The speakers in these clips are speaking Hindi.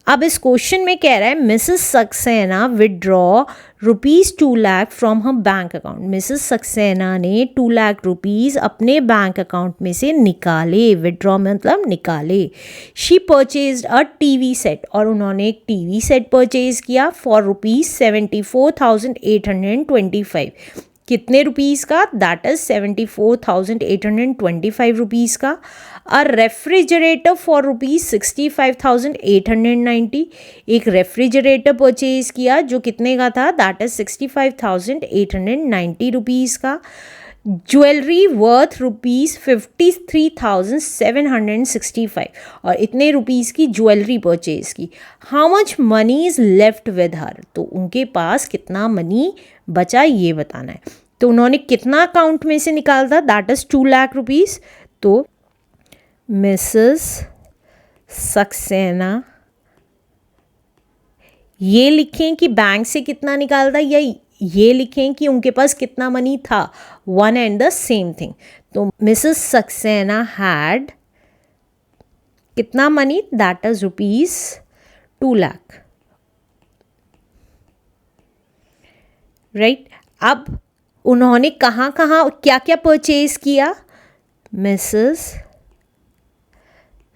अब इस क्वेश्चन में कह रहा है Mrs Saxena withdraw ₹2 lakh from her bank account. Mrs Saxena ने 2 लाख रुपीज़ अपने बैंक अकाउंट में से निकाले। विदड्रॉ मतलब निकाले। She purchased a TV set, और उन्होंने एक टीवी सेट परचेज किया फॉर ₹74,825। कितने रुपीज़ का? दैट इज़ 74,825 रुपीज़ का। अ रेफ्रिजरेटर फॉर ₹65,890। एक रेफ्रिजरेटर परचेज किया जो कितने का था? दैट इज़ 65,890 रुपीज़ का। ज्वेलरी वर्थ ₹53,765, और इतने रुपीज़ की ज्वेलरी परचेज की। How much money is left with her, तो उनके पास कितना मनी बचा ये बताना है। तो उन्होंने कितना अकाउंट में से निकाला था? That is 2 lakh rupees. तो मिसेस सक्सेना, ये लिखें कि बैंक से कितना निकाला था, या ये लिखें कि उनके पास कितना मनी था? One and the same thing. तो मिसेस सक्सेना हैड कितना money? That is ₹2 lakh, right. अब उन्होंने कहाँ कहाँ क्या क्या परचेज किया? मिसेस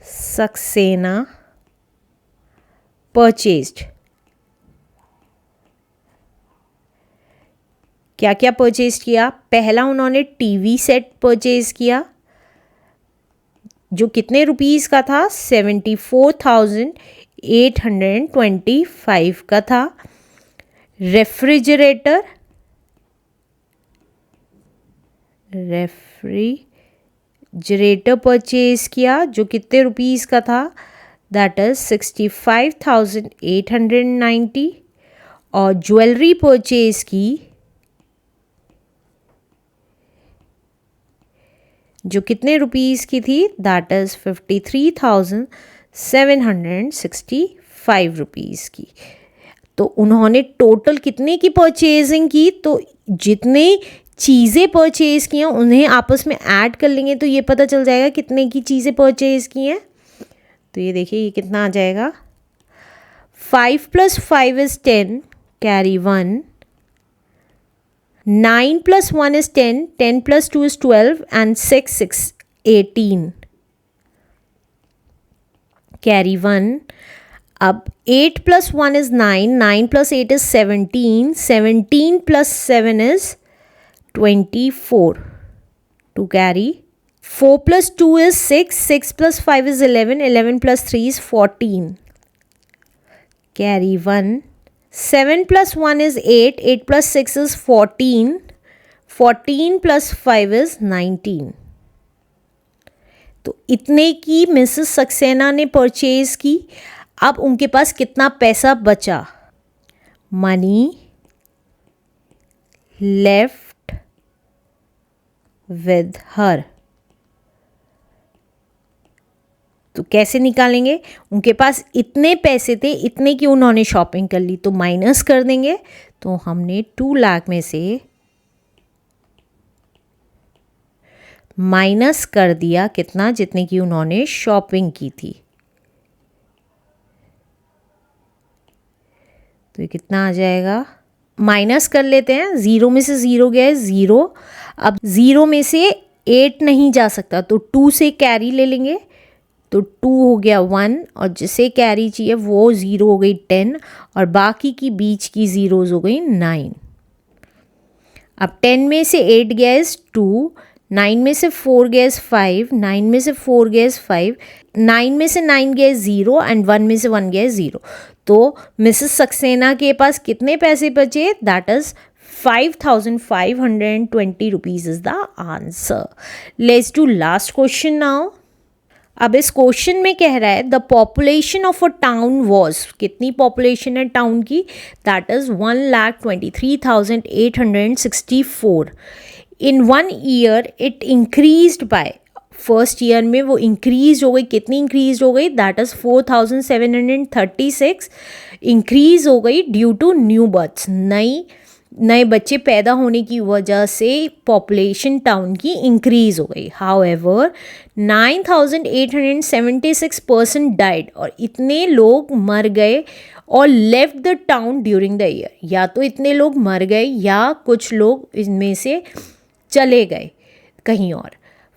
सक्सेना परचेज्ड, क्या क्या परचेज किया? पहला उन्होंने टीवी सेट परचेज किया जो कितने रुपीज़ का था? 74,825 का था। रेफ्रिजरेटर परचेज किया जो कितने रुपीज़ का था? That is 65,890। और ज्वेलरी परचेज की जो कितने रुपीज़ की थी? दैट इज़ 53,765 रुपीज़ की। तो उन्होंने टोटल कितने की परचेजिंग की? तो जितने चीज़ें परचेज की हैं उन्हें आपस में ऐड कर लेंगे तो ये पता चल जाएगा कितने की चीज़ें परचेज की हैं। तो ये देखिए ये कितना आ जाएगा? 5 + 5 is 10, carry 1। 9 + 1 is 10, 10 + 2 is 12, and 6 18, carry 1. अब 8 + 1 is 9, 9 + 8 is 17, 17 + 7 is 24, to carry. 4 + 2 is 6, 6 + 5 is 11, 11 + 3 is 14, carry 1. 7 + 1 is 8, 8 + 6 is 14, 14 + 5 is 19. तो इतने की मिसेस सक्सेना ने परचेज की। अब उनके पास कितना पैसा बचा? Money left with her. तो कैसे निकालेंगे? उनके पास इतने पैसे थे, इतने की उन्होंने शॉपिंग कर ली, तो माइनस कर देंगे। तो हमने 2 लाख में से माइनस कर दिया कितना? जितने की उन्होंने शॉपिंग की थी। तो ये कितना आ जाएगा? माइनस कर लेते हैं। 0 में से 0 गया है 0। अब 0 में से 8 नहीं जा सकता तो 2 से कैरी ले लेंगे, तो 2 हो गया 1, और जिसे कैरी चाहिए वो 0 हो गई 10, और बाकी की बीच की ज़ीरोज़ हो गई 9। अब 10 में से 8 गया इज़ 2, 9 में से 4 गया इज़ 5, 9 में से 4 गया इज़ 5, 9 में से 9 गया इज़ 0, एंड 1 में से 1 गया इज़ 0। तो मिसेस सक्सेना के पास कितने पैसे बचे? That is 5,520 rupees is the answer. Let's do last question now. अब इस क्वेश्चन में कह रहा है the population of a town was, कितनी पॉपुलेशन है टाउन की? That is 1,23,864। In 1 year it increased by, first year में वो इंक्रीज हो गई। कितनी इंक्रीज हो गई? दैट इज 4,736 इंक्रीज हो गई ड्यू टू न्यू बर्थ्स, नई नए बच्चे पैदा होने की वजह से पॉपुलेशन टाउन की इंक्रीज हो गई। हाउएवर 9,876 पर्सन डाइड, और इतने लोग मर गए और left the town during the year. या तो इतने लोग मर गए या कुछ लोग इनमें से चले गए कहीं और।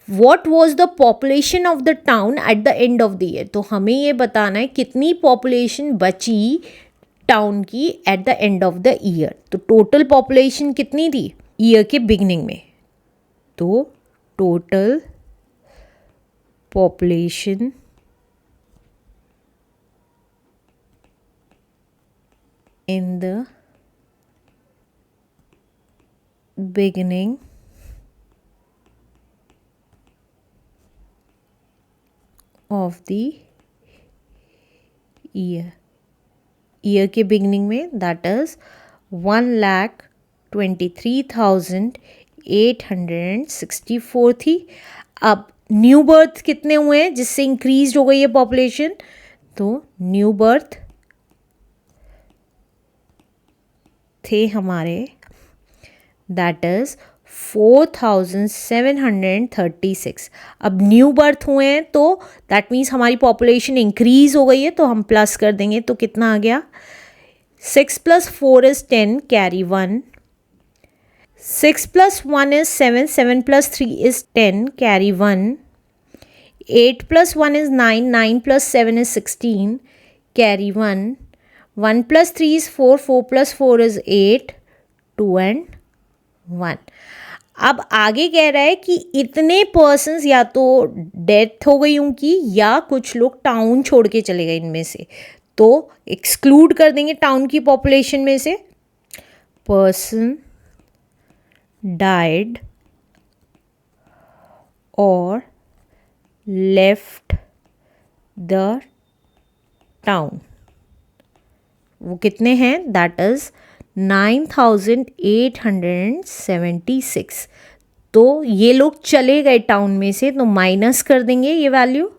What was the population of the town at the end of the year, तो हमें ये बताना है कितनी पॉपुलेशन बची टाउन की at the end of the year. तो टोटल पॉपुलेशन कितनी थी ईयर के बिगनिंग में, तो total population in the beginning of the year के बिगनिंग में दैट इज 1,23,864 थी। अब न्यू बर्थ कितने हुए हैं जिससे इंक्रीज हो गई है पॉपुलेशन, तो न्यू बर्थ थे हमारे दैट इज 4,736। अब न्यू बर्थ हुए हैं तो दैट मीन्स हमारी पॉपुलेशन इंक्रीज हो गई है, तो हम प्लस कर देंगे तो कितना आ गया, 6 + 4 is 10, carry 1, 6 + 1 is 7, 7 + 3 is 10, carry 1, 8 + 1 is 9, 9 + 7 is 16, carry 1, 1 + 3 is 4, 4 + 4 is 8, 2 and 1। अब आगे कह रहा है कि इतने पर्सन्स या तो डेथ हो गई उनकी या कुछ लोग टाउन छोड़ के चले गए इनमें से, तो एक्सक्लूड कर देंगे टाउन की पॉपुलेशन में से, पर्सन डाइड और लेफ्ट द टाउन। वो कितने हैं, दैट इज 9,876। तो ये लोग चले गए टाउन में से, तो माइनस कर देंगे ये वैल्यू,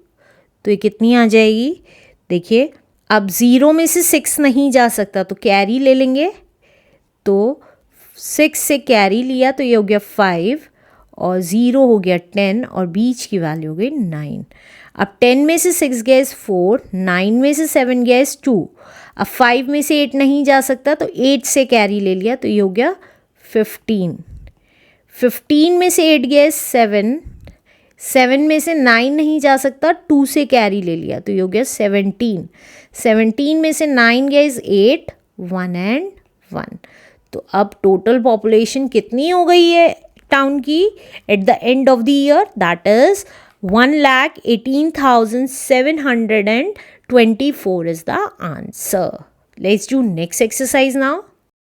तो ये कितनी आ जाएगी, देखिए अब 0 में से 6 नहीं जा सकता तो कैरी ले लेंगे, तो 6 से कैरी लिया तो ये हो गया 5 और 0 हो गया 10 और बीच की वैल्यू हो गई 9। अब 10 में से 6 गया 4, 9 में से 7 गया 2, अब 5 में से 8 नहीं जा सकता तो 8 से कैरी ले लिया तो ये हो गया 15, 15 में से 8 गया 7, 7 में से 9 नहीं जा सकता 2 से कैरी ले लिया तो ये हो गया 17, 17 में से 9 गया 8, 1 and 1। तो अब टोटल पॉपुलेशन कितनी हो गई है टाउन की at the end of the year, that is 1,18,724 is the answer. Let's do next exercise now.